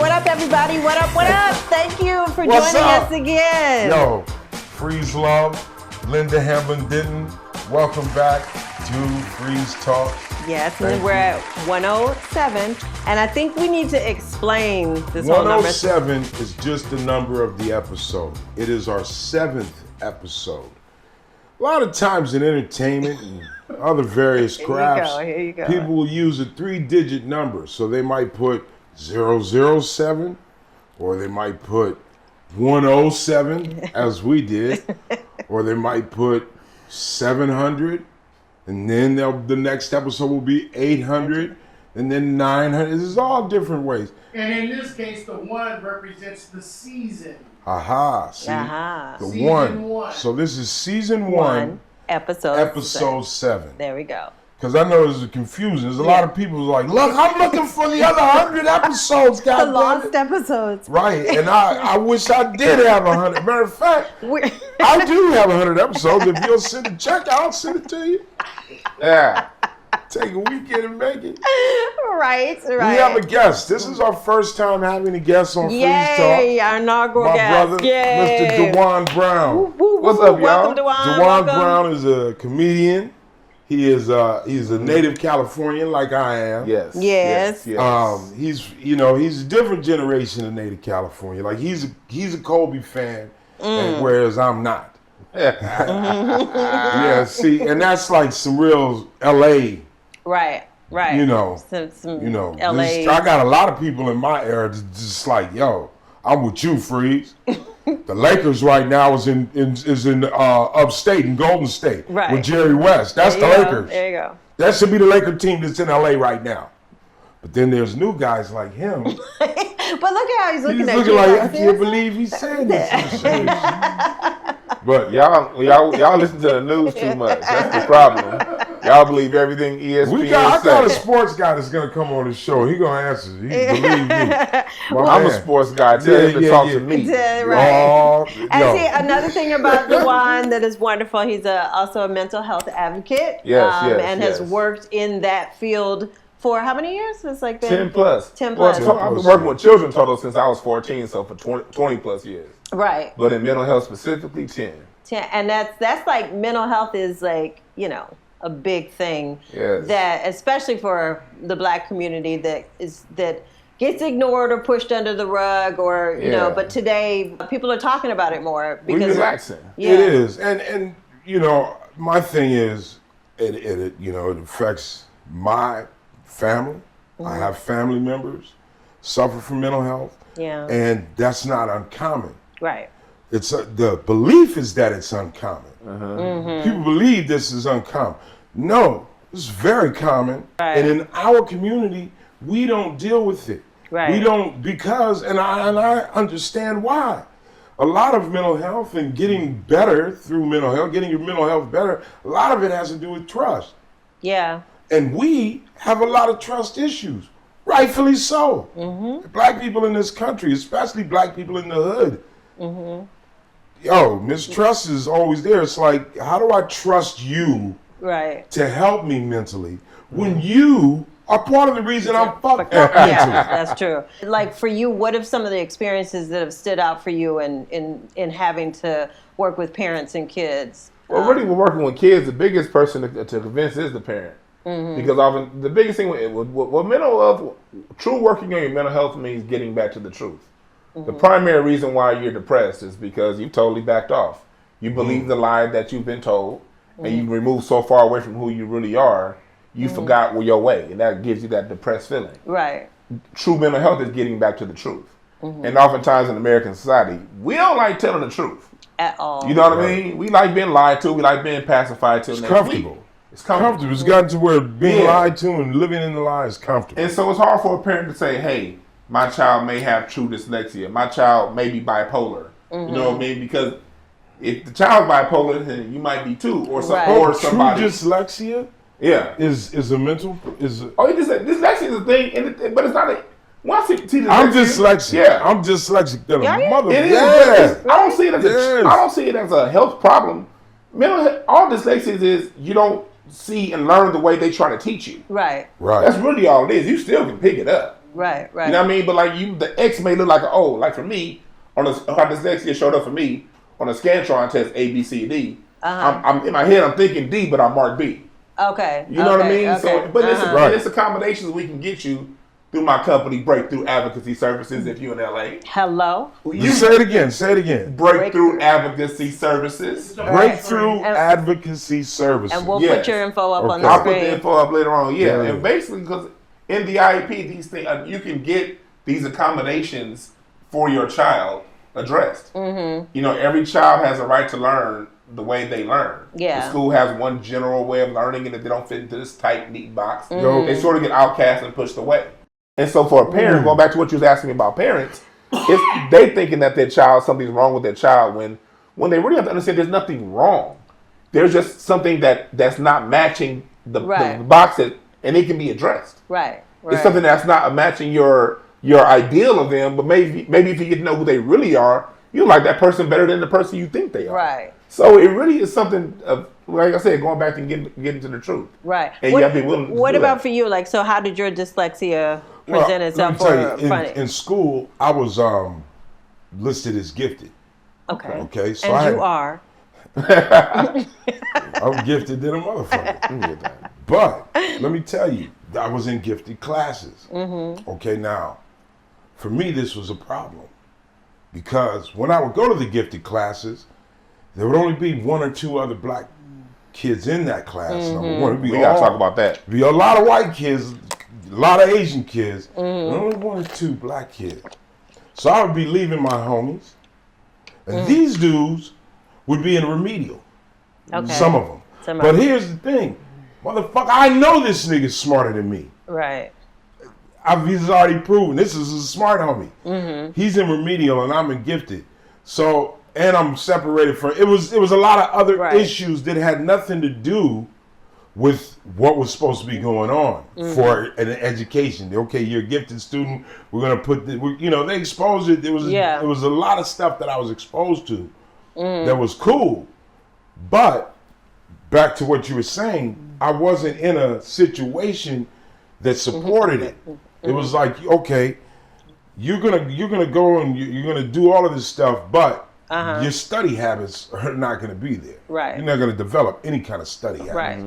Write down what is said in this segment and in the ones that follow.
What up, everybody? What up? What up? Thank you for What's joining up? us again. Yo, Freez love, Linda Hamlin-Denton. Welcome back to Freeztalks. Yes, and we're at 107, and I think we need to explain this whole number. 107 is just the number of the episode. It is our 7th episode. A lot of times in entertainment and other various crafts, Here you go. people will use a 3-digit number. So they might put 007, or they might put 107, as we did, or they might put 700, and then the next episode will be 800, and then 900. This is all different ways. And in this case, the 1 represents the season. Aha, see? Aha. The Season 1. one. So this is season 1, episode 7. There we go. Because I know there's a confusion. There's a lot of people who's like, look, I'm looking for the other 100 episodes, The God lost episodes. Right, and I wish I did have 100. Matter of fact, I do have 100 episodes. If you'll send a check, I'll send it to you. Yeah. Take a weekend and make it. Right. We have a guest. This is our first time having a guest on Freeztalks. Yay, our inaugural My guest. brother, Yay. Mr. Dwann Brown. Woo, woo, What's woo. up, y'all? Welcome, Dwann. Dwann Welcome. Brown is a comedian. He's a native Californian like I am. Yes. Yes. He's a different generation of native California. Like he's a Kobe fan, and whereas I'm not. Yeah, see, and that's like some real LA. Right. Some LA. I got a lot of people in my era that's just like, yo, I'm with you, Freez. The Lakers right now is in upstate in Golden State with Jerry West. That's the Lakers. There you go. That should be the Laker team that's in LA right now. But then there's new guys like him. But look at how he's looking He's at looking you. like, I can't believe he's saying this. But y'all listen to the news too much. That's the problem. Y'all believe everything ESPN I got a says. sports guy that's gonna come on the show. He gonna answer. He believe me. I'm a sports guy. Tell him to talk to me. Right. Oh, And see, another thing about Dwann that is wonderful, he's also a mental health advocate. And has worked in that field for how many years? It's like been 10 plus. 10 plus. Well, I've been working with children total since I was 14, so for 20 plus years. Right. But in mental health specifically, 10. And that's like mental health is like, a big thing. Yes. That especially for the Black community that gets ignored or pushed under the rug or but today people are talking about it more because We're relaxing. It is, and my thing is, it affects my family. I have family members suffer from mental health. Yeah. And that's not uncommon. Right. It's the belief is that it's uncommon. People believe this is uncommon. No, it's very common. Right. And in our community, we don't deal with it. Right. We don't because, and I understand why. A lot of mental health and getting better through mental health, getting your mental health better, a lot of it has to do with trust. Yeah. And we have a lot of trust issues, rightfully so. Black people in this country, especially Black people in the hood. Yo, mistrust is always there. It's like, how do I trust you to help me mentally when you are part of the reason I'm fucked up mentally? Yeah, that's true. Like for you, what have some of the experiences that have stood out for you in having to work with parents and kids? Well, really, when working with kids, the biggest person to convince is the parent. Because often the biggest thing with mental health, true working on your mental health means getting back to the truth. The primary reason why you're depressed is because you totally backed off. You believe the lie that you've been told, and you removed so far away from who you really are, you forgot your way, and that gives you that depressed feeling. Right. True mental health is getting back to the truth. And oftentimes in American society, we don't like telling the truth. At all. You know what I mean? We like being lied to. We like being pacified till It's next comfortable. week. It's comfortable. It's gotten to where being lied to and living in the lie is comfortable. And so it's hard for a parent to say, hey, my child may have true dyslexia. My child may be bipolar. You know what I mean? Because if the child's bipolar, then you might be too. Or somebody. True dyslexia is a mental... dyslexia is a thing, but it's not a... I'm dyslexic. Yeah. I'm dyslexic than a mother. It is. Yeah. I don't see it as a health problem. All dyslexia is you don't see and learn the way they try to teach you. Right. Right. That's really all it is. You still can pick it up. Right. You know what I mean? But like the X may look like like for me, how dyslexia showed up for me on a Scantron test A, B, C, D. I'm in my head, I'm thinking D, but I mark B. Okay. You know what I mean? Okay. So, but it's accommodations we can get you through my company, Breakthrough Advocacy Services, if you're in LA. Hello? You say it again. Breakthrough Advocacy Services. Breakthrough Advocacy Services. And we'll put your info up on the I'll screen. put the info up later on, yeah. And basically, because in the IEP, these things, you can get these accommodations for your child addressed. Mm-hmm. You know, every child has a right to learn the way they learn. Yeah. The school has one general way of learning, and if they don't fit into this tight, neat box, they sort of get outcast and pushed away. And so for a parent, going back to what you was asking me about parents, they thinking that their child, something's wrong with their child when they really have to understand there's nothing wrong. There's just something that's not matching the box, and it can be addressed. Right. It's something that's not matching your ideal of them, but maybe if you get to know who they really are, you like that person better than the person you think they are. Right. So it really is something of, like I said, going back and getting to the truth. Right. And you have to be willing to What do about that. for you? Like, so how did your dyslexia present itself? In school, I was listed as gifted. Okay. So and you are. I'm gifted than a motherfucker. But let me tell you, I was in gifted classes. Mm-hmm. Okay, now, for me, this was a problem. Because when I would go to the gifted classes, there would only be one or two other black kids in that class. Number one, we gotta talk about that. Be a lot of white kids, a lot of Asian kids, and only one or two black kids. So I would be leaving my homies, and these dudes would be in remedial. Okay. Some of them. But here's the thing, motherfucker, I know this nigga's smarter than me. Right. He's already proven this is a smart homie. Mm-hmm. He's in remedial and I'm in gifted. So, and I'm separated from, it was a lot of other issues that had nothing to do with what was supposed to be going on for an education. Okay, you're a gifted student. We're going to put, they exposed it. It was a lot of stuff that I was exposed to that was cool. But back to what you were saying, I wasn't in a situation that supported it. It was like, okay, you're gonna go and you're gonna do all of this stuff, but your study habits are not gonna be there. Right. You're not gonna develop any kind of study habits. Right.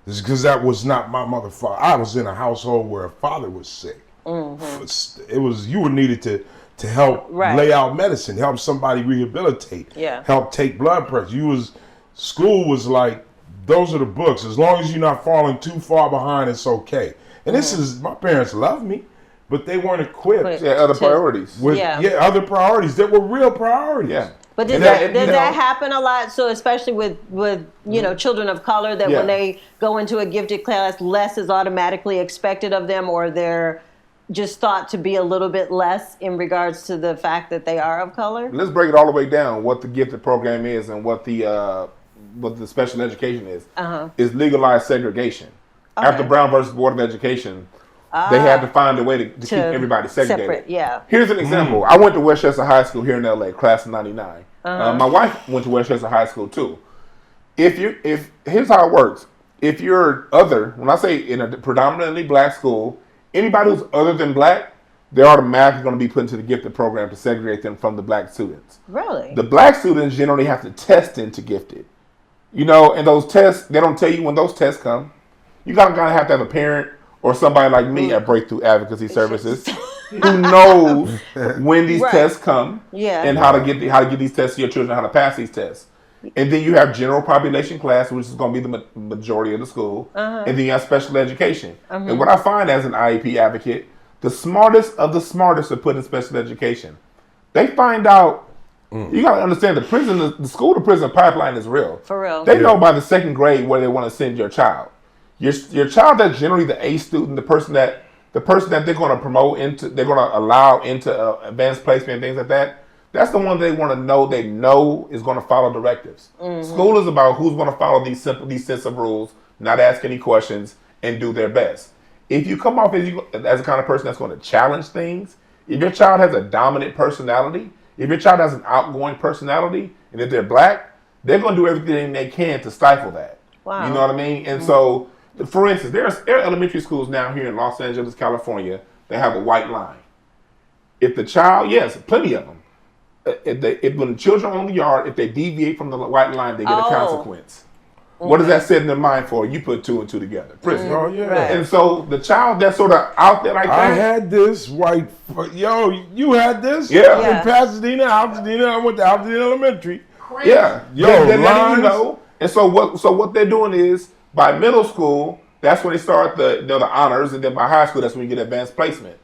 It's because that was not my motherfucker. I was in a household where a father was sick. It was you were needed to help lay out medicine, help somebody rehabilitate, help take blood pressure. School was like, those are the books. As long as you're not falling too far behind, it's okay. And this is, my parents loved me, but they weren't equipped. Other priorities. With other priorities that were real priorities. Yeah. But did that happen a lot? So especially with children of color, that when they go into a gifted class, less is automatically expected of them, or they're just thought to be a little bit less in regards to the fact that they are of color? Let's break it all the way down. What the gifted program is and what the special education is. Is legalized segregation. Okay. After Brown versus Board of Education, they had to find a way to keep everybody segregated. Separate, Here's an example. I went to Westchester High School here in LA, class of '99. My wife went to Westchester High School too. Here's how it works. If you're other, when I say in a predominantly black school, anybody who's other than black, they're automatically going to be put into the gifted program to segregate them from the black students. Really? The black students generally have to test into gifted. And those tests, they don't tell you when those tests come. You gotta have to have a parent or somebody like me at Breakthrough Advocacy Services who knows when these tests come and how to get these tests to your children, how to pass these tests. And then you have general population class, which is going to be the majority of the school, and then you have special education. And what I find as an IEP advocate, the smartest of the smartest are put in special education. They find out. You got to understand the school to prison pipeline is real. For real. They know by the second grade where they want to send your child. Your child that's generally the A student, the person that they're going to promote into, they're going to allow into advanced placement and things like that. That's the one they want to know. They know is going to follow directives. School is about who's going to follow these sets of rules, not ask any questions, and do their best. If you come off as the kind of person that's going to challenge things, if your child has a dominant personality, if your child has an outgoing personality, and if they're black, they're going to do everything they can to stifle that. Wow. You know what I mean? And so, for instance, there are elementary schools now here in Los Angeles, California, they have a white line. If the child, yes, plenty of them. If when the children are on the yard, if they deviate from the white line, they get a consequence. What does that set in their mind for? You put 2 and 2 together. Prison. Oh, yeah. Right. And so the child that's sort of out there like that. I had this white, you had this? Yeah. In Pasadena, I went to Altadena Elementary. Crazy. Yeah. Yo, they're letting lines. you know. And so what they're doing is, by middle school, that's when they start the honors, and then by high school, that's when you get advanced placement.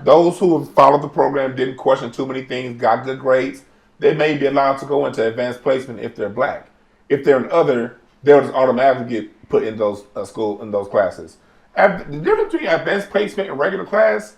Those who have followed the program, didn't question too many things, got good grades, they may be allowed to go into advanced placement if they're black. If they're an other, they'll just automatically get put in those those classes. The difference between advanced placement and regular class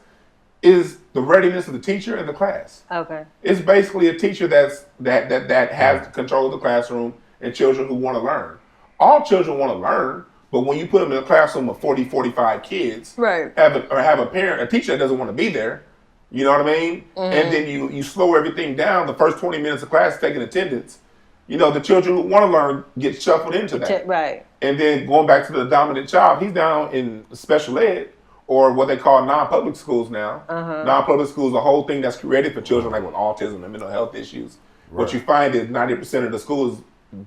is the readiness of the teacher and the class. Okay. It's basically a teacher that has control of the classroom and children who want to learn. All children want to learn, but when you put them in a classroom of 40, 45 kids, Right. have a teacher that doesn't want to be there, you know what I mean? And then you slow everything down. The first 20 minutes of class taking attendance, the children who want to learn get shuffled into that. Right. And then going back to the dominant child, he's down in special ed, or what they call non-public schools now. Non-public schools, a whole thing that's created for children like with autism and mental health issues. Right. What you find is 90% of the school is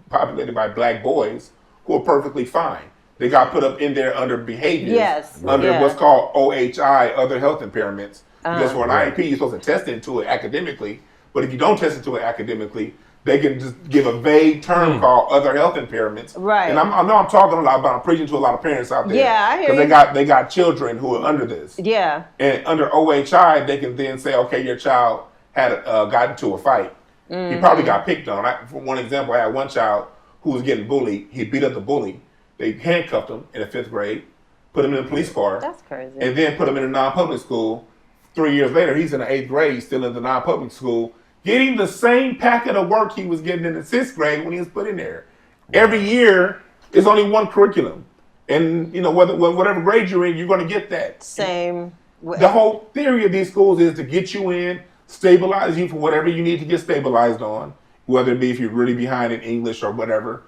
populated by black boys who are perfectly fine. They got put up in there under behaviors, under what's called OHI, other health impairments. Because for an IEP, you're supposed to test into it academically, but if you don't test into it academically, they can just give a vague term called other health impairments. Right. And I know I'm talking a lot, but I'm preaching to a lot of parents out there. Yeah, I hear you. Because they got children who are under this. Yeah. And under OHI, they can then say, okay, your child had got into a fight. He probably got picked on. For one example, I had one child who was getting bullied. He beat up the bully. They handcuffed him in the 5th grade, put him in a police car. That's crazy. And then put him in a non-public school. 3 years later, he's in the 8th grade, still in the non-public school, getting the same packet of work he was getting in the 6th grade when he was put in there. Every year, there's only one curriculum. And, whatever grade you're in, you're going to get that. Same. The whole theory of these schools is to get you in, stabilize you for whatever you need to get stabilized on, whether it be if you're really behind in English or whatever.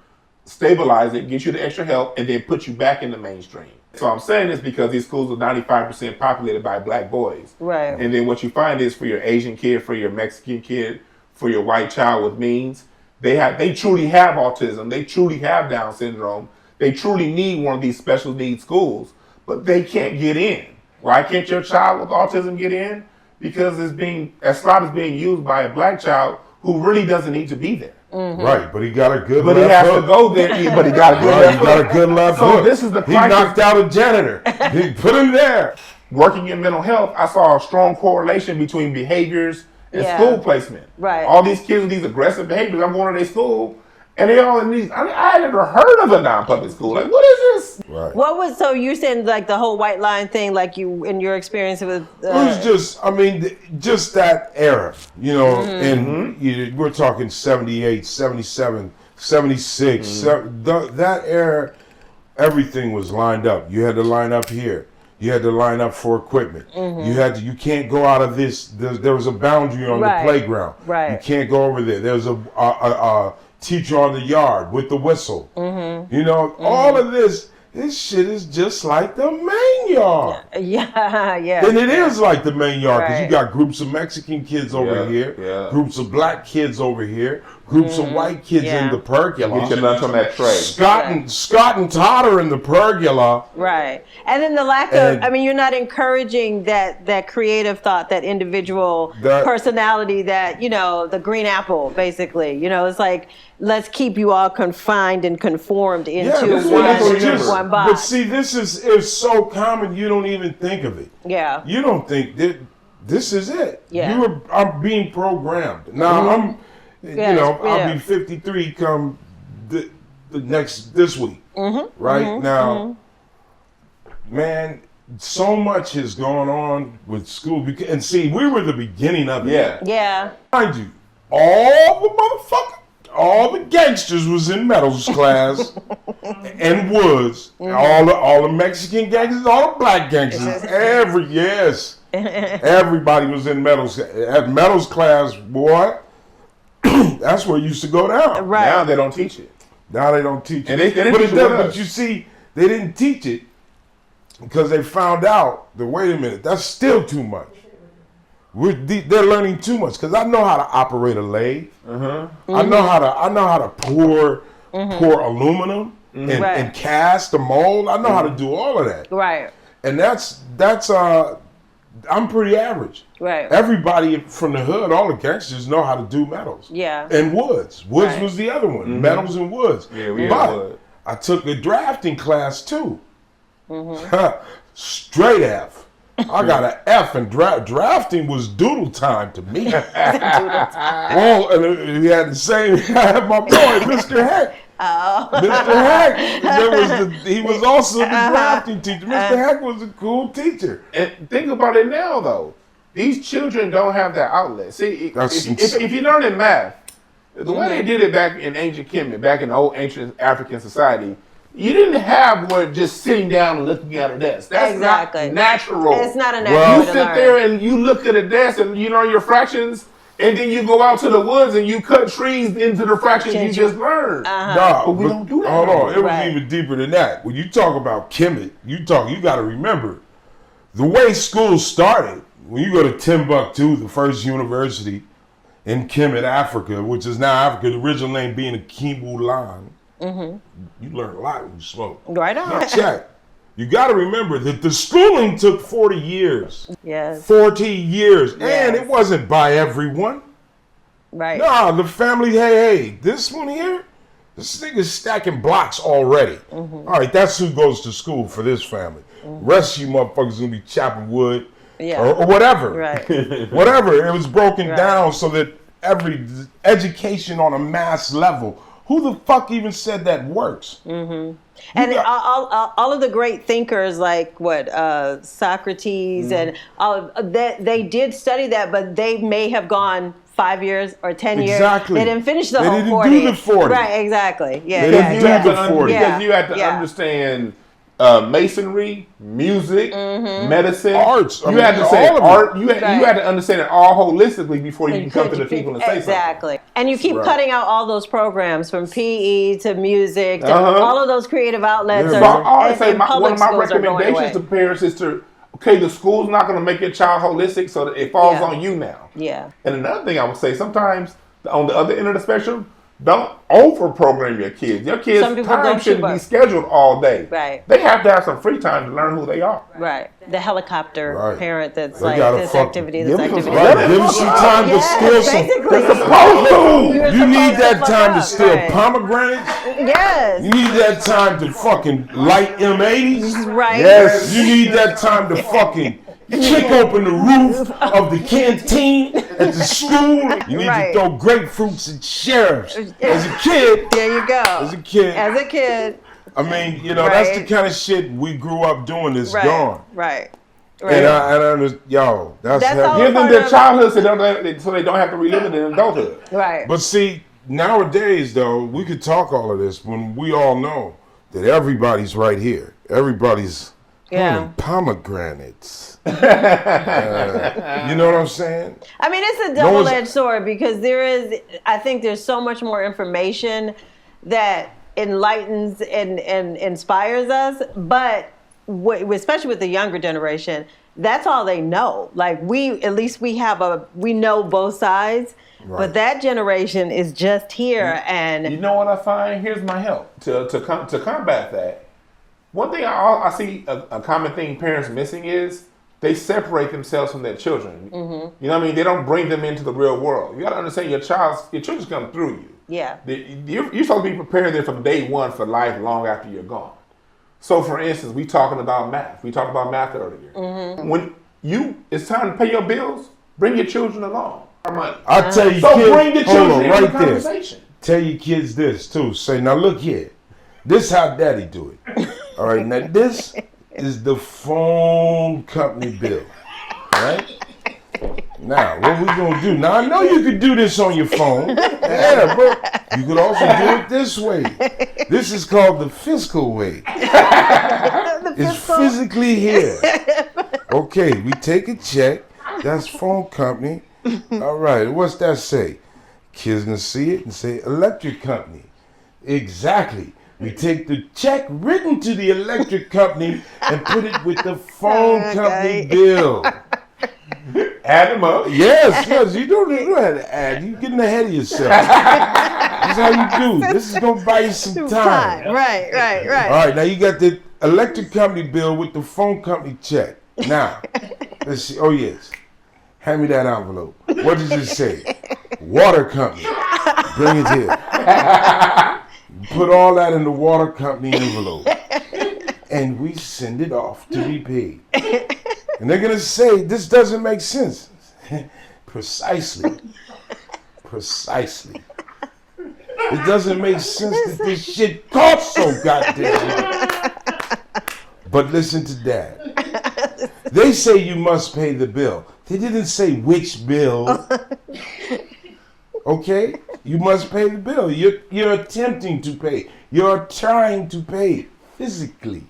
Stabilize it, get you the extra help, and then put you back in the mainstream. So I'm saying this because these schools are 95% populated by black boys. Right. And then what you find is for your Asian kid, for your Mexican kid, for your white child with means, they truly have autism. They truly have Down syndrome. They truly need one of these special needs schools, but they can't get in. Why can't your child with autism get in? Because a slot is being used by a black child who really doesn't need to be there. Right, but he got a good left hook. But he has to go there, but he got a good left hook. He got a good left hook. So this is the crisis. He knocked out a janitor. He put him there. Working in mental health, I saw a strong correlation between behaviors and school placement. Right. All these kids with these aggressive behaviors, I'm going to their school, and they all in these. I had never heard of a non-public school. Like, what is this? Right. So you're saying like the whole white line thing, like you in your experience with? It was just that era, and we're talking 78, 77, 76. That era, everything was lined up. You had to line up here. You had to line up for equipment. You can't go out of this. There was a boundary on the playground. Right. You can't go over there. There's a teacher on the yard with the whistle. All of this shit is just like the main yard. Yeah. And it is like the main yard because you got groups of Mexican kids over here, groups of black kids over here, groups of white kids in the pergola. Get your lunch on that tray. Scott and Todd are in the pergola. Right. And then the lack of, you're not encouraging that creative thought, that individual personality, that, the green apple, basically. It's like, let's keep you all confined and conformed into one box. But see, it's so common you don't even think of it. Yeah. You don't think that this is it. Yeah. I'm being programmed. Now I'll be 53 come this week. Right now, man, so much has gone on with school, and see, we were the beginning of it. Yeah. Mind you, all the gangsters was in Meadows' class and Woods. All the Mexican gangsters, all the black gangsters, everybody was in Meadows. At Meadows' class, boy, that's where it used to go down. Right. Now they don't teach it. Now they don't teach it. And they didn't teach it. But you see, they didn't teach it because they found out that, wait a minute, that's still too much. They're learning too much, because I know how to operate a lathe. I know how to pour aluminum and cast the mold. I know how to do all of that. Right. And that's I'm pretty average. Right. Everybody from the hood, all the gangsters know how to do metals. Yeah. And woods. Woods was the other one. Metals and woods. Yeah, we had but wood. I took a drafting class too. Straight F. I got an F, and drafting was doodle time to me. Well, and he had the same. I had my boy, Mr. Heck. Mr. Heck. He was also the drafting teacher. Mr. Heck was a cool teacher. And think about it now, though. These children don't have that outlet. See, if you learn in math, the way they did it back in ancient Kemet, back in the old ancient African society, you didn't have one just sitting down and looking at a desk. That's not natural. It's not a natural. You sit there and you look at a desk and you learn your fractions, and then you go out to the woods and you cut trees into the fractions you just learned. But we don't do that. Hold on, it was even deeper than that. When you talk about Kemet, you got to remember the way school started. When you go to Timbuktu, the first university in Kemet, Africa, which is now Africa, the original name being Akibulan. You learn a lot when you smoke. Right on. Now check. You got to remember that the schooling took 40 years. Yes. 40 years. Yes. And it wasn't by everyone. Right. Nah, the family, hey, this one here, this nigga's stacking blocks already. All right, that's who goes to school for this family. Rest of you motherfuckers gonna be chopping wood or whatever. Right. Whatever. It was broken down so that every education on a mass level. Who the fuck even said that works? And all of the great thinkers like Socrates and they did study that, but they may have gone 5 years or 10 years. Exactly. They didn't finish the whole 40. They didn't do the 40. Right, exactly. Yeah, They didn't do the 40. Because you had to understand masonry, music, medicine, arts. You had to say art. You had to understand it all holistically before you can come to the people and say something. Exactly. And you keep cutting out all those programs from PE to music to all of those creative outlets. Yeah. So I always say one of my schools are going recommendations to parents is to, the school's not going to make your child holistic, so that it falls on you now. Yeah. And another thing I would say, sometimes on the other end of the spectrum, don't over-program your kids. Your kids' time shouldn't be scheduled all day. Right. They have to have some free time to learn who they are. Right. The helicopter parent that's they like this activity, this activity. Right. Give them some time to steal some. You need that time to steal pomegranates. Yes. You need that time to fucking light M80s. Right. Yes. You need that time to fucking kick open the roof of the canteen at the school. You need to throw grapefruits and sheriffs. As a kid. There you go. As a kid. I mean, that's the kind of shit we grew up doing that's gone. Right. And that's heavy. Give them their childhood so they don't have to relive it in adulthood. Right. But see, nowadays, though, we could talk all of this when we all know that everybody's right here. Everybody's pomegranates. You know what I'm saying? I mean, it's a double-edged sword because I think there's so much more information that enlightens and inspires us, but especially with the younger generation, that's all they know. Like we know both sides, but that generation is just here. And you know what I find? Here's my help to combat that. One thing I see a common thing parents missing is they separate themselves from their children. You know what I mean? They don't bring them into the real world. You got to understand your children's come through you. Yeah. You're supposed to be preparing them from day one for life long after you're gone. So, for instance, we talking about math. We talked about math earlier. When it's time to pay your bills, bring your children along. I'll tell you, bring the children into the conversation. Tell your kids this too. Say, now look here. This how daddy do it. All right, now this is the phone company bill. Right? Now, what we gonna do? Now, I know you could do this on your phone. Yeah, but you could also do it this way. This is called the fiscal way. It's physically here. Okay, we take a check. That's phone company. All right, what's that say? Kids gonna see it and say electric company. Exactly. We take the check written to the electric company and put it with the phone company bill. Add them up. Yes, you don't have to add. You're getting ahead of yourself. That's how you do. This is going to buy you some time. Right. All right, now you got the electric company bill with the phone company check. Now, let's see. Oh, yes. Hand me that envelope. What does it say? Water company. Bring it here. Put all that in the water company envelope. And we send it off to be paid. And they're going to say, this doesn't make sense. Precisely. It doesn't make sense that this shit costs so goddamn much. But listen to Dad. They say you must pay the bill. They didn't say which bill. Okay? You must pay the bill. You're attempting to pay. You're trying to pay physically.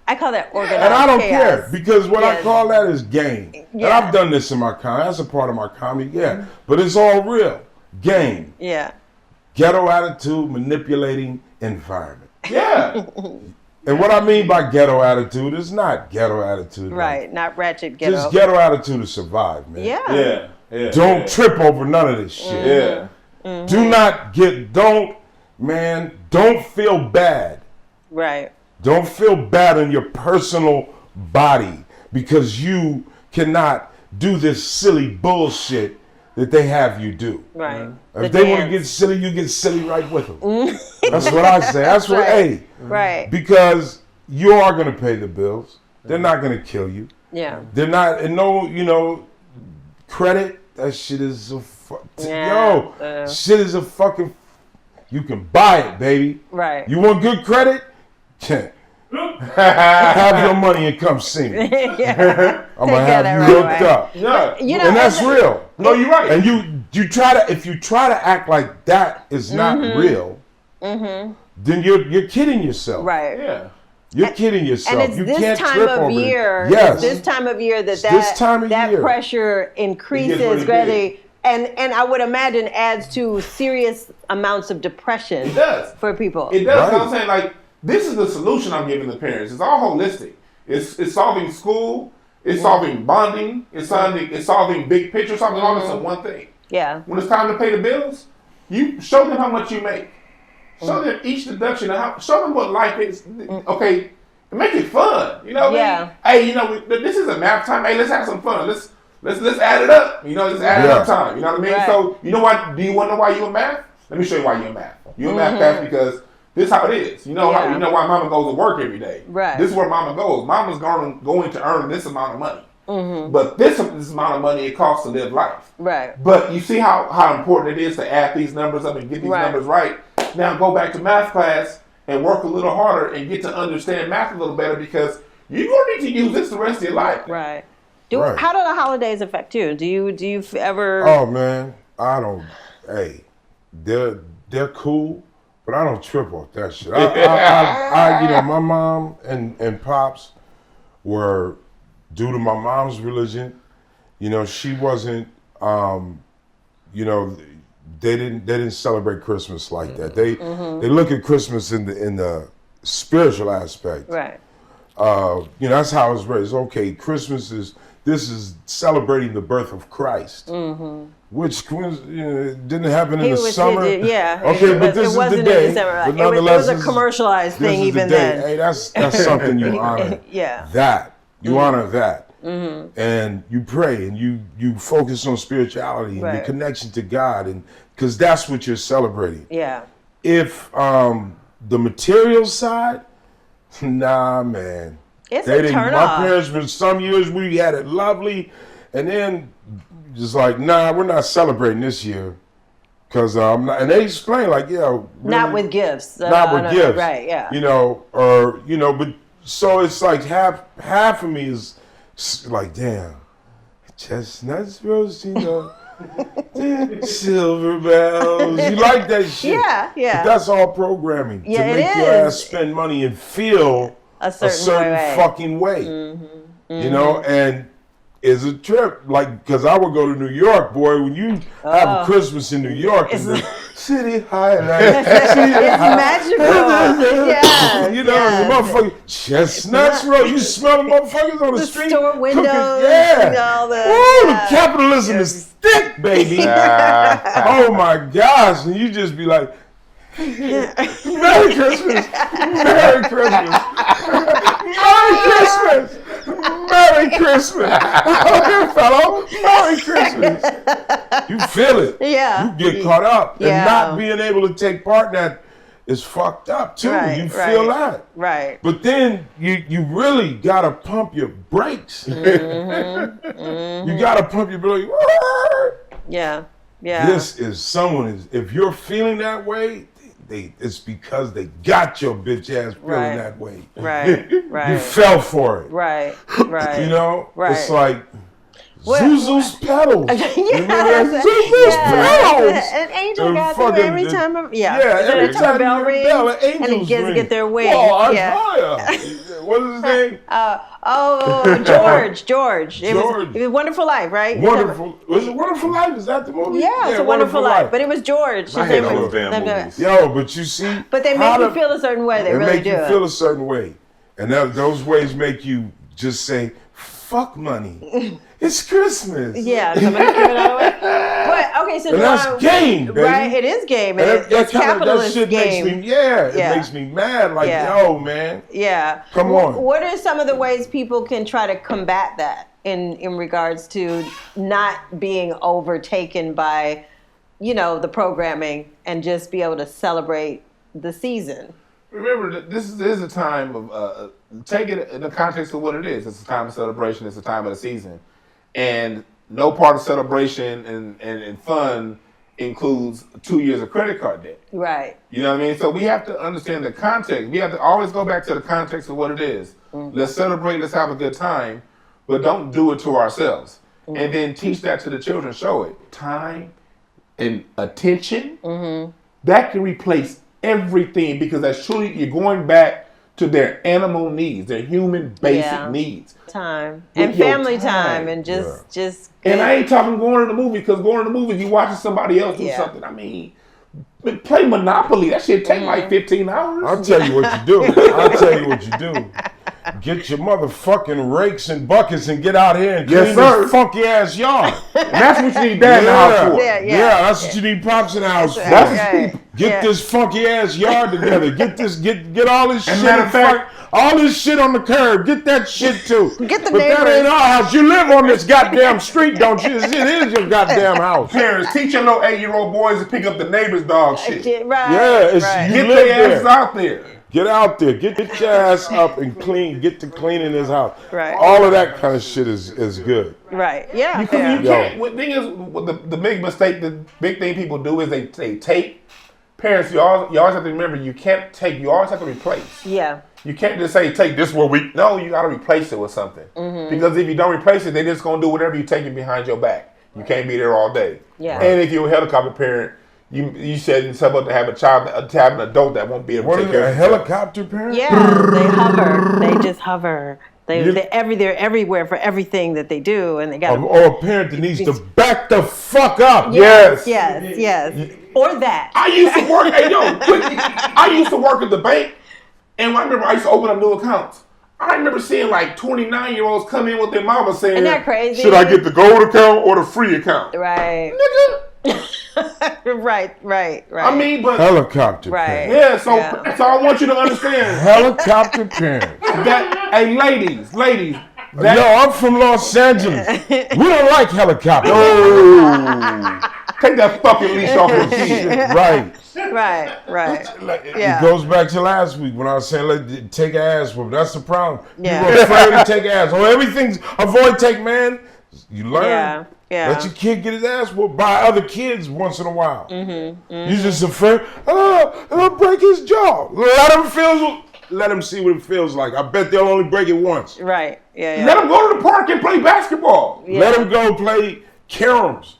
I call that organized And I don't chaos. care because what I call that is game. Yeah. And I've done this in my comedy. That's a part of my comedy, yeah. But it's all real. Game. Yeah. Ghetto attitude, manipulating environment. Yeah. And what I mean by ghetto attitude is not ghetto attitude. Right. Like, Not ratchet ghetto. just ghetto attitude to survive, man. Yeah. Don't trip over none of this shit. Yeah. Don't feel bad. Right. Don't feel bad in your personal body because you cannot do this silly bullshit that they have you do. Right. If they want to get silly, you get silly right with them. That's what I say. That's what, hey. Right. Because you are going to pay the bills. They're not going to kill you. Yeah. They're not, and no, credit, that shit is a, shit is a fucking, you can buy it, baby. Right. You want good credit? Have your money and come see me. Yeah. I'm going to have you hooked up. Yeah. And that's real. No, you're right. And you try to, if you try to act like that is not real, then you're kidding yourself. Right. Yeah. You're kidding yourself. And it's you this can't time trip of over year. it. Yes. It's this time of year that year. pressure increases greatly, and I would imagine adds to serious amounts of depression. It does. For people. It does. Right. I'm saying, like, this is the solution I'm giving the parents. It's all holistic. It's solving school. It's solving bonding. It's solving big picture. Solving all this in one thing. Yeah. When it's time to pay the bills, you show them how much you make. Show them each deduction. Show them what life is. Okay, make it fun. You know what I mean? Hey, this is a math time. Hey, let's have some fun. Let's add it up. Let's add it up time. You know what I mean? Right. So you know what? Do you want to know why you in math? Let me show you why you in math. You in math class because this is how it is. You know why Mama goes to work every day. Right. This is where Mama goes. Mama's going to earn this amount of money. But this amount of money it costs to live life. Right. But you see how important it is to add these numbers up and get these numbers right. Now go back to math class and work a little harder and get to understand math a little better because you're going to need to use this the rest of your life. Right. Right. How do the holidays affect you? Do you ever? Oh man, I don't. Hey, they're cool, but I don't trip off that shit. My mom and pops were, due to my mom's religion, she wasn't. They didn't celebrate Christmas like that. They look at Christmas in the spiritual aspect. Right. That's how it's raised. Okay, Christmas is celebrating the birth of Christ, which didn't happen in the summer. Okay, but this is the day. But nonetheless, it was a commercialized thing even then. Hey, that's something you honor. That you honor that. And you pray and you focus on spirituality and your connection to God, and because that's what you're celebrating. Yeah. If the material side, nah, man. It's a turn my off. parents, for some years we had it lovely, and then just like, nah, we're not celebrating this year. Cause I'm not, and they explain like, really? Not with gifts. Not with gifts. Right. Yeah. But so it's like half of me is like, damn, chestnuts roasting up, silver bells. You like that shit? Yeah. But that's all programming to Yeah, make it your ass is. spend money and feel a certain way. fucking way. And it's a trip. Like, because I would go to New York, boy, when you have Christmas in New York and the City highlights. It's magical. Yeah. You know, the motherfucker chestnuts roll. You smell the motherfuckers on the street. Store windows. Yeah. And all the, Ooh, the capitalism is thick, baby. Oh my gosh. And you just be like, Merry Christmas. Merry Christmas. Merry Christmas. Merry Christmas. Okay, fellow. Merry Christmas. You feel it. Yeah. You get caught up. Yeah. And not being able to take part in that is fucked up too. Right, You feel that. Right. But then you really gotta pump your brakes. You gotta pump your brakes. Yeah. Yeah. This is if you're feeling that way, it's because they got your bitch ass feeling that way. Right. Right. You fell for it. Right. Right. You know? Right. It's like What- Zuzu's petals. Yes. Zuzu's petals. An angel And got there fucking- every time. Every time a bell you rings, bell, an and the angel's kids ring. get their wings. Whoa, Yeah. Isaiah. What is his name? George. It was Wonderful Life, right? Wonderful. Was it Wonderful Life? Is that the movie? Yeah, it's a Wonderful Life. But it was George. I hate all those damn movies. Yo, but you see. But they make you feel a certain way. They really make do. you feel a certain way. And those ways make you just say, fuck money. It's Christmas. Yeah, somebody's giving that away. But okay, so And that's game, baby. Right, it is game. And it's capitalist that shit game. makes me, it makes me mad. Like, yo, man. Yeah. Come on. What are some of the ways people can try to combat that in regards to not being overtaken by, the programming and just be able to celebrate the season? Remember, this is a time of take it in the context of what it is. It's a time of celebration. It's a time of the season, and no part of celebration and fun includes 2 years of credit card debt. Right. You know what I mean? So we have to understand the context. We have to always go back to the context of what it is. Mm-hmm. Let's celebrate. Let's have a good time, but don't do it to ourselves. Mm-hmm. And then teach that to the children. Show it. Time and attention. Mm-hmm. That can replace everything, because that's truly, you're going back to their animal needs, their human basic needs. Time and family time and just. And I ain't talking going to the movie, because going to the movie, you watching somebody else do something. I mean, play Monopoly. That shit take like 15 hours. I'll tell you what you do. Get your motherfucking rakes and buckets and get out here and clean this funky ass yard. And that's what you need Dad in the house for. Yeah, that's what you need Pops in the house for. Get this funky ass yard together. Get all this shit. Matter of fact, all this shit on the curb. Get that shit too. Get the But that ain't our house. You live on this goddamn street, don't you? It is your goddamn house. Parents, teach your little 8-year-old boys to pick up the neighbor's dog shit. Right. Yeah, Get their asses out there. Get out there. Get your ass up and clean. Get to cleaning his house. Right. All of that kind of shit is good. Right. Yeah. You can't. The thing is, the big mistake, the big thing people do is they take. Parents, you always have to remember, you can't take. You always have to replace. Yeah. You can't just say, take this one week. No, you got to replace it with something. Mm-hmm. Because if you don't replace it, they're just going to do whatever you're taking behind your back. You can't be there all day. Yeah. And if you're a helicopter parent, you set yourself up to have a child, to have an adult that won't be able to take care of a helicopter parent? Yeah, they hover. They just hover. They're everywhere for everything that they do, and they got. Or a parent that needs to back the fuck up. Yes. Or that. I used to work. I used to work at the bank, and I remember I used to open up new accounts. I remember seeing like 29-year-olds come in with their mama saying, "Isn't that crazy? Should I get the gold account or the free account?" Right. Nigga. Right. I mean, but helicopter parent. Yeah, so I want you to understand. Helicopter parent. Hey, ladies. I'm from Los Angeles. We don't like helicopters. Take that fucking leash off your kid. Right. Yeah. It goes back to last week when I was saying, take an ass whoop. That's the problem. Yeah. People are afraid to take ass. everything's avoid take, man. You learn. Yeah. Let your kid get his ass whooped by other kids once in a while. You just afraid, I'll break his jaw. Let him see what it feels like. I bet they'll only break it once. Right. Yeah. Let him go to the park and play basketball. Yeah. Let him go play caroms.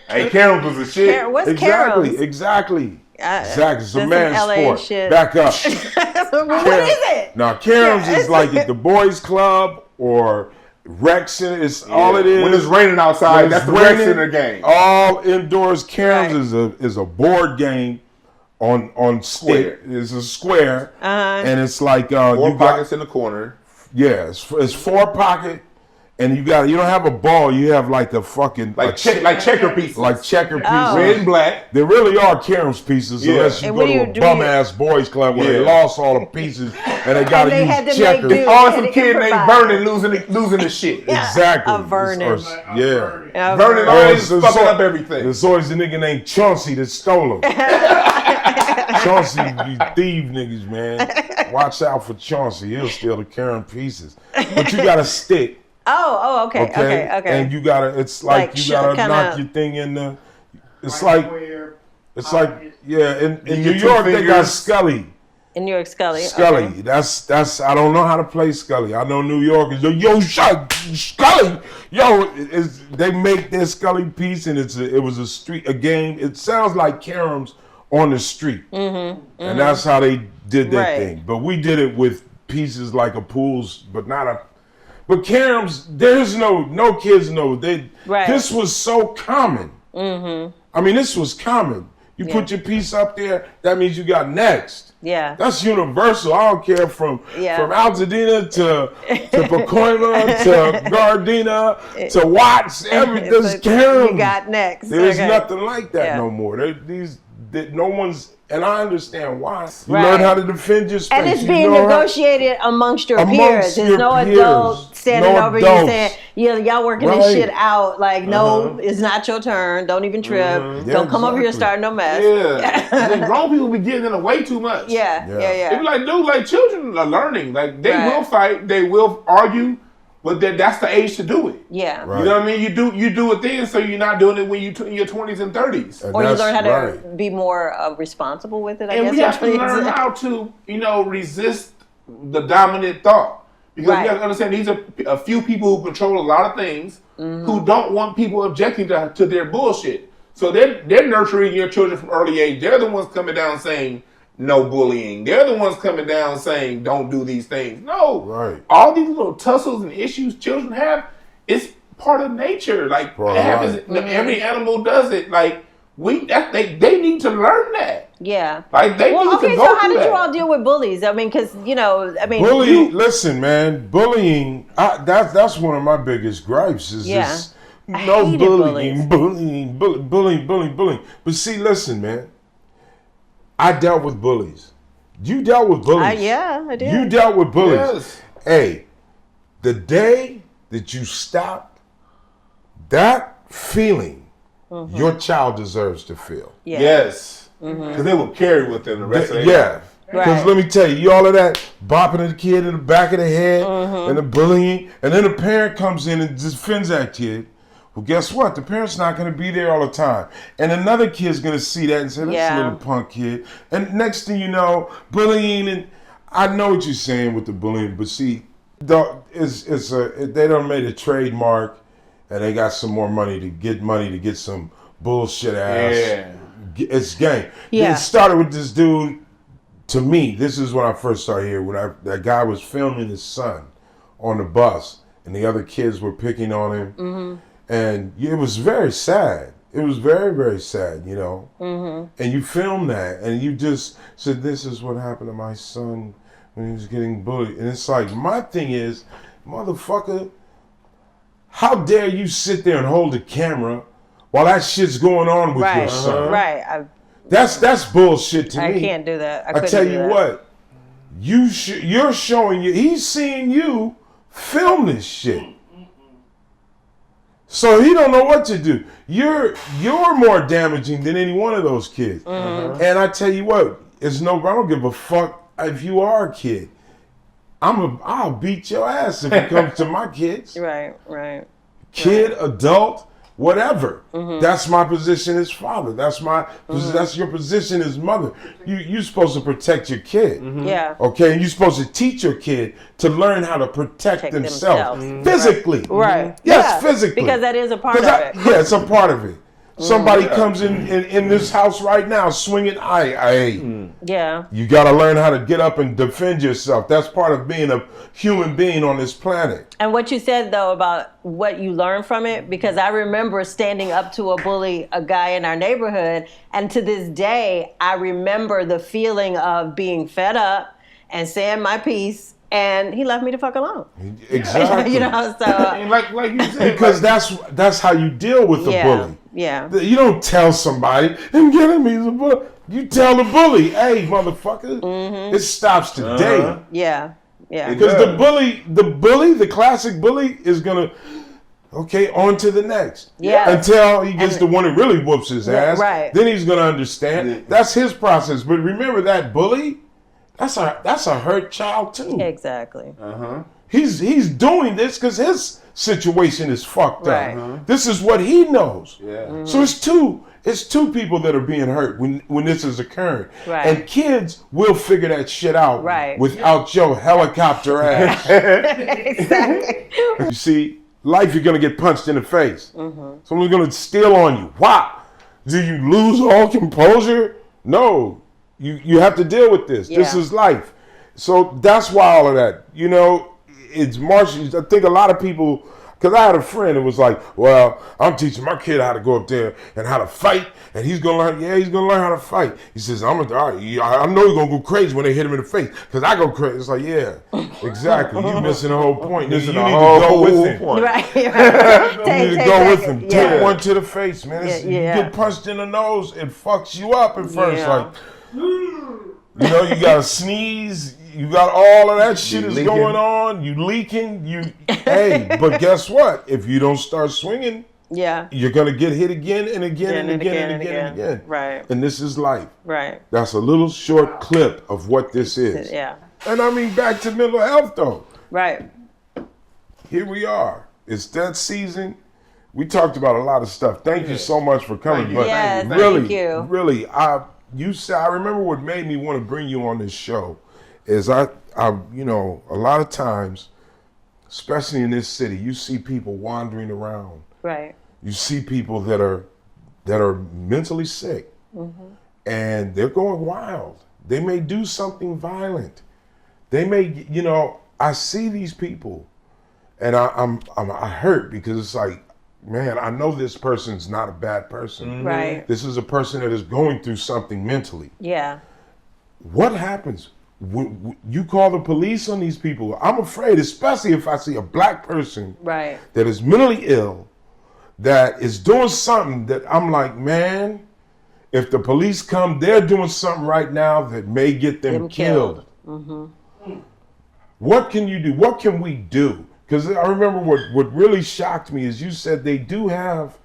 Hey, caroms was a shit. What's Exactly. caroms? Exactly. It's a man's sport. Shit. Back up. What is it? Now, caroms is like at the boys' club or Rec center is all it is. When it's raining outside, that's the rec center game. All it is. When it's raining outside, that's the rec center game. All indoors. Caroms is a board game on stick. It's a square, and it's like 4 pockets in the corner. Yeah, it's 4 pocket. And you don't have a ball, you have like a fucking... Like checker pieces. Like checker pieces. Red and black. They really are caroms pieces, unless you go to a bum-ass boys club where they lost all the pieces and they got to use checkers. It's always some kid named Vernon losing the shit. Exactly. A Vernon. Vernon always fucking up everything. There's always the nigga named Chauncey that stole them. Chauncey, you thief niggas, man. Watch out for Chauncey. He'll steal the carom pieces. But you got a stick. Okay. And you gotta, it's like you gotta knock your thing in the, it's like, in New York they got Scully. In New York, Scully. Scully, okay. that's, I don't know how to play Scully. I know New York is, yo, Scully, they make their Scully piece and it was a game. It sounds like caroms on the street. And that's how they did their thing. But we did it with pieces like a pools, but not a, but caroms, there's no kids know. This was so common. I mean, this was common. You put your piece up there, that means you got next. Yeah. That's universal. I don't care from Altadena to Pacoima to Gardena to Watts. There's caroms. You got next. There's nothing like that no more. No one's, and I understand why. You learn how to defend your space. And it's being negotiated amongst your peers. There's no adult standing over you saying, y'all working this shit out. Like, no, it's not your turn. Don't even trip. Don't come over here starting no mess. And grown people be getting in the way too much. Yeah. They be like, dude, like children are learning. Like they will fight, they will argue. But that's the age to do it. Yeah. Right. You know what I mean? You do it then, so you're not doing it when you're in your 20s and 30s. Or you learn how to be more responsible with it, I guess. And we have to learn how to, resist the dominant thought. Because you have to understand, these are a few people who control a lot of things who don't want people objecting to their bullshit. So they're nurturing your children from early age. They're the ones coming down saying, no bullying. They're the ones coming down saying, don't do these things. No. Right. All these little tussles and issues children have, it's part of nature. Like, it happens, every animal does it. Like, they need to learn that. Yeah. Like, they need to go through that. So how did you all deal with bullies? I mean, because, bullying, listen, man, bullying, that's one of my biggest gripes is this. No bullying. But see, listen, man. I dealt with bullies. You dealt with bullies. I did. You dealt with bullies. Yes. Hey, the day that you stopped, that feeling, your child deserves to feel. Yeah. Yes. Because they will carry with them the rest of their life. Because let me tell you, all of that bopping the kid in the back of the head and the bullying, and then the parent comes in and defends that kid. Well, guess what? The parent's not going to be there all the time. And another kid's going to see that and say, that's a little punk kid. And next thing you know, bullying, and I know what you're saying with the bullying, but see, they done made a trademark and they got some more money to get some bullshit ass. Yeah. It's game. Yeah. It started with this dude, to me, this is when I first started here, when that guy was filming his son on the bus and the other kids were picking on him. And it was very sad. It was very, very sad, And you filmed that, and you just said, this is what happened to my son when he was getting bullied. And it's like, my thing is, motherfucker, how dare you sit there and hold the camera while that shit's going on with your son? Right. That's bullshit to me. I can't do that. I tell you what, you're showing he's seeing you film this shit. So he don't know what to do. You're more damaging than any one of those kids. And I tell you what, I don't give a fuck if you are a kid. I'll beat your ass if it comes to my kids. Right. Kid, adult, whatever. That's my position as father. That's your position as mother. You're supposed to protect your kid. Yeah. Okay, and you're supposed to teach your kid to learn how to protect themselves. Physically. Right. Yes, physically. Because that is a part of it. Yeah, it's a part of it. Somebody comes in this house right now swinging. Yeah. You got to learn how to get up and defend yourself. That's part of being a human being on this planet. And what you said, though, about what you learned from it, because I remember standing up to a guy in our neighborhood, and to this day, I remember the feeling of being fed up and saying my piece, and he left me the fuck alone. Exactly. You know, so... like you said. Because that's how you deal with the bully. Yeah. You don't tell somebody, I'm getting me the bully. You tell the bully, hey, motherfucker, it stops today. Yeah. Yeah. Because the classic bully is going to, okay, on to the next. Yeah. Until he gets the one that really whoops his ass. Right. Then he's going to understand. Yeah. That's his process. But remember that bully, that's a hurt child too. Exactly. He's doing this because his situation is fucked up. This is what he knows. Yeah. So it's two people that are being hurt when this is occurring. Right. And kids will figure that shit out Right. without your helicopter ass. Exactly. You see, life, you're going to get punched in the face. Someone's going to steal on you. Wow. Do you lose all composure? No. You have to deal with this. This is life. So that's why all of that, it's martial. I think a lot of people, because I had a friend that was like, well, I'm teaching my kid how to go up there and how to fight, and he's going to learn, he's going to learn how to fight. He says, I know he's going to go crazy when they hit him in the face, because I go crazy. It's like, yeah, exactly. You're missing the whole point. You need to go with him. Right. You need to go with him. Yeah. Take one to the face, man. You get punched in the nose, it fucks you up at first. Yeah. Like, you got to sneeze. You got all of that shit is going on. You leaking. Hey, but guess what? If you don't start swinging, you're gonna get hit again and again and again and again and again. Right. And this is life. Right. That's a little short clip of what this is. Yeah. And I mean, back to mental health though. Right. Here we are. It's that season. We talked about a lot of stuff. Thank you so much for coming. But really, I remember what made me want to bring you on this show is I a lot of times, especially in this city, you see people wandering around. Right. You see people that are mentally sick, and they're going wild. They may do something violent. They may, I see these people, and I hurt because it's like, man, I know this person's not a bad person. Right. This is a person that is going through something mentally. Yeah. What happens? You call the police on these people. I'm afraid, especially if I see a black person that is mentally ill, that is doing something that I'm like, man, if the police come, they're doing something right now that may get them killed. What can you do? What can we do? Because I remember what really shocked me is you said they do have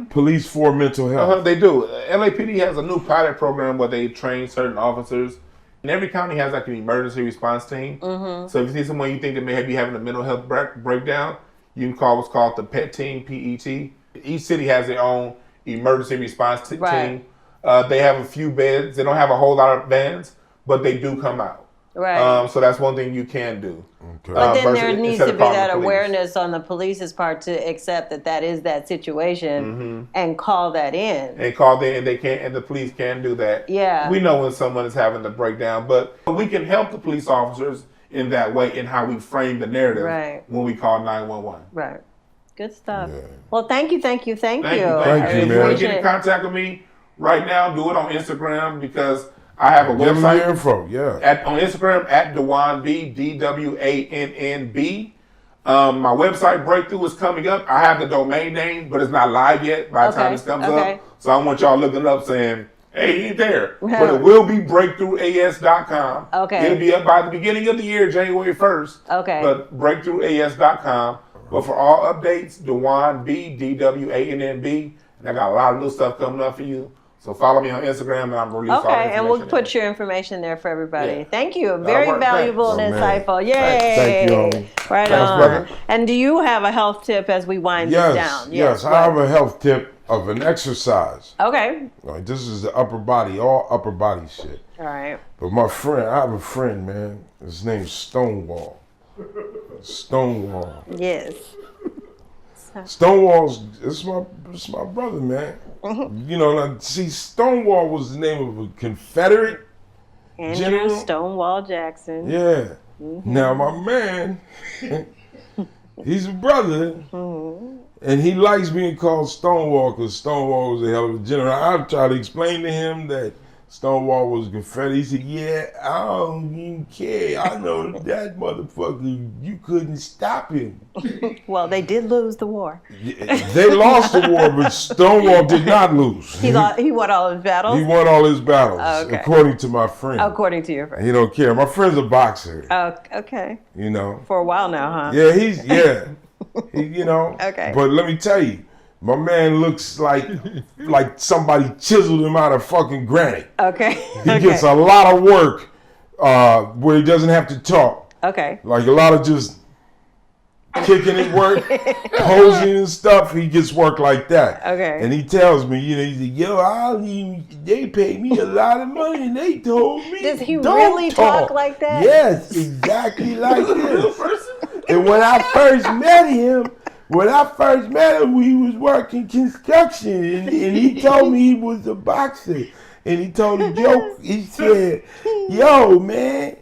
police for mental health. They do. LAPD has a new pilot program where they train certain officers. And every county has like an emergency response team. So if you see someone you think that may be having a mental health breakdown, you can call what's called the PET team, PET. Each city has their own emergency response team. They have a few beds. They don't have a whole lot of vans, but they do come out. Right. So that's one thing you can do. Okay. But then there needs to be that awareness on the police's part to accept that is that situation and call that in. And call in, and the police can do that. Yeah. We know when someone is having a breakdown, but we can help the police officers in that way in how we frame the narrative when we call 911. Right. Good stuff. Yeah. Well, thank you. Thank you, If man. you want to get in contact with me right now, do it on Instagram because I have a website. Give me info, on Instagram at Dwann B, DWANNB. My website breakthrough is coming up. I have the domain name, but it's not live yet by the time this comes up. So I want y'all looking it up saying, hey, he ain't there. But it will be breakthroughas.com. Okay. It'll be up by the beginning of the year, January 1st. Okay. But breakthroughas.com. But for all updates, Dwann B, DWANNB. And I got a lot of new stuff coming up for you. So follow me on Instagram and I'm releasing all the information. Okay, and we'll put your information there for everybody. Yeah. Thank you. Very valuable and insightful. Yay. Thank you, homie. Right Thanks, on. brother. And do you have a health tip as we wind this down? Yes, I have a health tip of an exercise. Okay. Like, this is the upper body, all upper body shit. All right. But I have a friend, man. His name's Stonewall. Stonewall. Yes. Stonewall's it's my brother, man. You know, like, see, Stonewall was the name of a Confederate Andrew general. Stonewall Jackson. Yeah. Now my man, he's a brother, and he likes being called Stonewall because Stonewall was a hell of a general. I've tried to explain to him that Stonewall was Confederate. He said, "Yeah, I don't even care. I know that motherfucker. You couldn't stop him." Well, they did lose the war. They lost the war, but Stonewall did not lose. He won all his battles? He won all his battles, Okay. according to my friend. According to your friend. He don't care. My friend's a boxer. Oh, okay. You know. For a while now, huh? Yeah, you know. Okay. But let me tell you, my man looks like somebody chiseled him out of fucking granite. Okay. He gets a lot of work where he doesn't have to talk. Okay. Like a lot of just kicking at work, posing and stuff. He gets work like that. Okay. And he tells me, you know, he said, "Yo, they paid me a lot of money, and they told me." Does he don't really talk like that? Yes, exactly like this. And when I first met him, we was working construction, and he told me he was a boxer. And he told a joke. He said, "Yo, man,"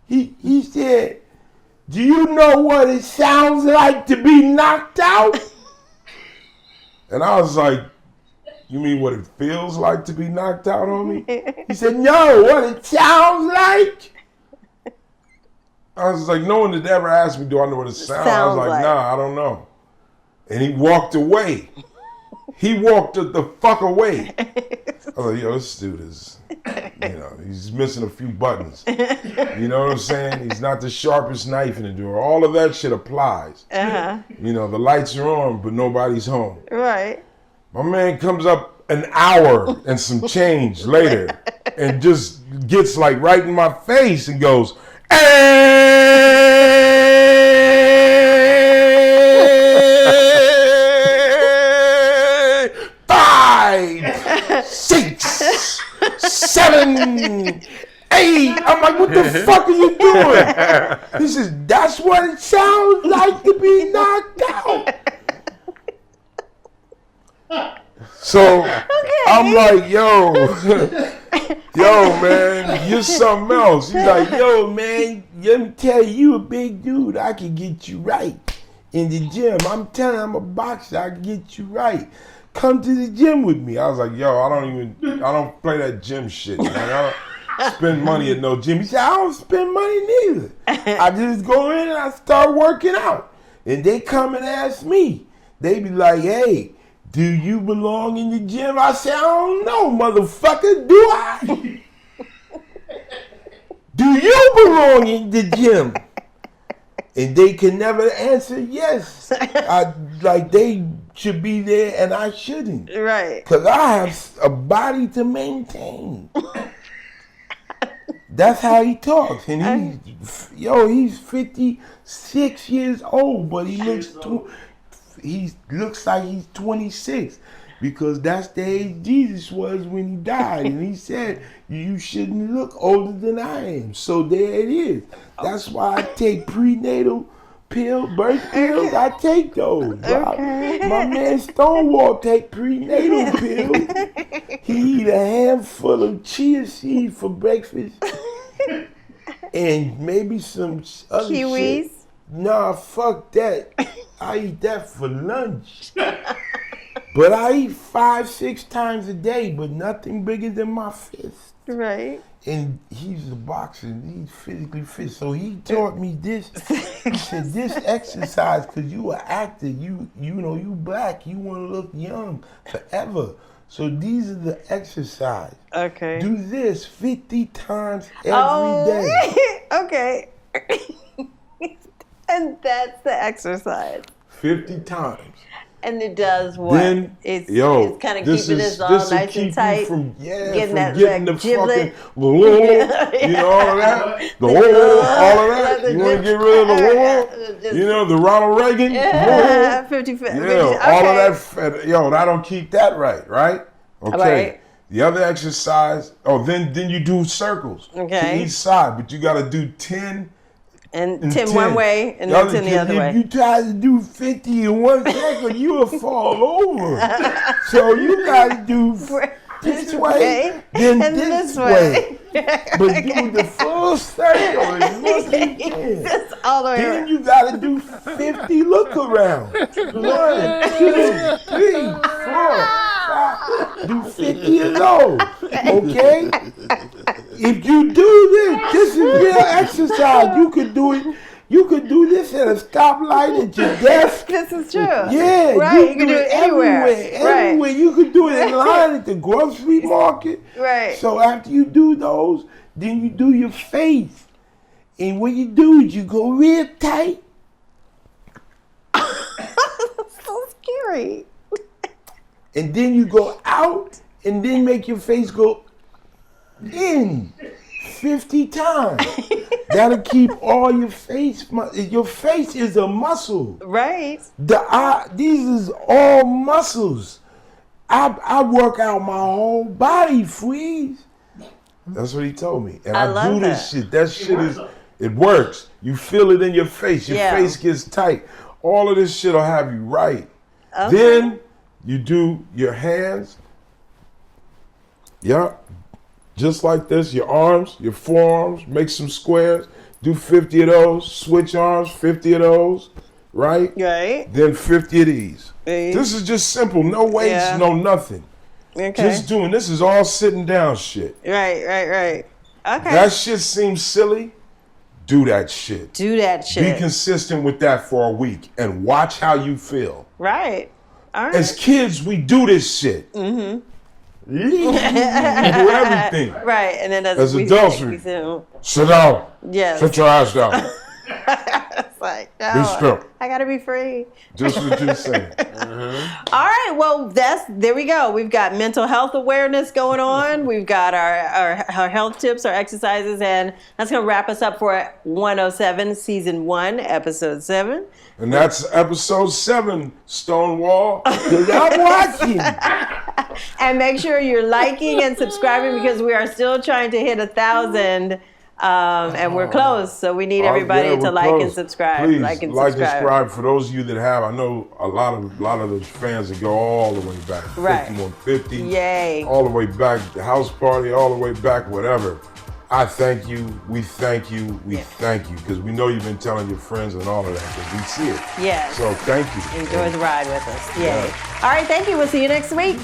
he said, "Do you know what it sounds like to be knocked out?" And I was like, "You mean what it feels like to be knocked out on me?" He said, "No, what it sounds like." I was like, no one had ever asked me, do I know what it sounds? I was like, nah, I don't know. And he walked away. He walked the fuck away. I was like, yo, this dude is, you know, he's missing a few buttons. You know what I'm saying? He's not the sharpest knife in the drawer. All of that shit applies. Uh-huh. You know, the lights are on, but nobody's home. Right. My man comes up an hour and some change later and just gets like right in my face and goes, "Hey, 5, 6, 7, 8." I'm like, "What the fuck are you doing?" He says, "That's what it sounds like to be knocked out." So I'm like, yo, man, you're something else. He's like, "Yo, man, let me tell you, you a big dude. I can get you right in the gym. I'm telling you, I'm a boxer. I can get you right. Come to the gym with me." I was like, yo, I don't play that gym shit, man. I don't spend money at no gym. He said, "I don't spend money neither. I just go in and I start working out. And they come and ask me. They be like, hey, do you belong in the gym?" I said, "I don't know, motherfucker. Do I? Do you belong in the gym?" And they can never answer yes. Like they should be there and I shouldn't. Right. Because I have a body to maintain. That's how he talks. And he's 56 years old, but he looks like he's 26 because that's the age Jesus was when he died. And he said, "You shouldn't look older than I am." So there it is. That's why I take prenatal birth pills. I take those. Okay. My man Stonewall take prenatal pills. He eat a handful of chia seeds for breakfast and maybe some other kiwis. Shit. Nah, fuck that. I eat that for lunch. But I eat 5-6 times a day, but nothing bigger than my fist. Right. And he's a boxer, and he's physically fit. So he taught me this. He said, "This exercise, because you an actor, you know, you black, you want to look young forever. So these are the exercise. Okay. Do this 50 times every day." Okay. And that's the exercise. 50 times. And it does what? Then, it's kind of keeping us all nice and tight. Getting the giblet. fucking, you know, all of that? All of that? You want to get rid of the war? You know, the Ronald Reagan? Yeah, 50. All of that. Yo, I don't keep that right? Okay. Right. The other exercise, then you do circles. Okay. To each side, but you got to do 10 And 10 one way, and then 10 the other way. If you try to do 50 in 1 second, you'll fall over. So you got to do this way, then this way. But do the full circle as much as you can. All the way Then around. you got to do 50 look around. 1, 2, 3, 4, 5. Do 50 of those. Okay? If you do this is real exercise. You could do it. You could do this at a stoplight at your desk. This is true. Yeah, Right, you can do it anywhere. Everywhere. Right. You could do it in line at the grocery market. Right. So after you do those, then you do your face. And what you do is you go real tight. So scary. And then you go out and then make your face go in 50 times. That'll keep all your face. Your face is a muscle. Right. These is all muscles. I work out my whole body, Freez. That's what he told me. And I do this shit. That shit it works. You feel it in your face. Your face gets tight. All of this shit will have you right. Okay. Then you do your hands. Yeah. Just like this, your arms, your forearms, make some squares. Do 50 of those. Switch arms, 50 of those. Right? Right. Then 50 of these. This is just simple. No weights, no nothing. Okay. Just doing this is all sitting down shit. Right. Okay. That shit seems silly. Do that shit. Do that shit. Be consistent with that for a week and watch how you feel. Right. All right. As kids, we do this shit. Mm-hmm. We do everything. Right. And then as adults, sit down. Yes. Sit your ass down. It's like, no, Be still. I gotta be free. Just what you say. All right, well, there we go. We've got mental health awareness going on. We've got our health tips, our exercises, and that's gonna wrap us up for 107, season 1, episode 7. And that's episode 7, Stonewall. Cause I'm watching. And make sure you're liking and subscribing because we are still trying to hit 1,000. And we're close, so we need everybody to like and subscribe. Please, like and subscribe. For those of you that have, I know a lot of those fans that go all the way back, right. 5150, yay, all the way back, the house party, all the way back, whatever. I thank you. We thank you. We thank you because we know you've been telling your friends and all of that because we see it. Yes. So thank you. Enjoy the ride with us. Yay. All right. Thank you. We'll see you next week.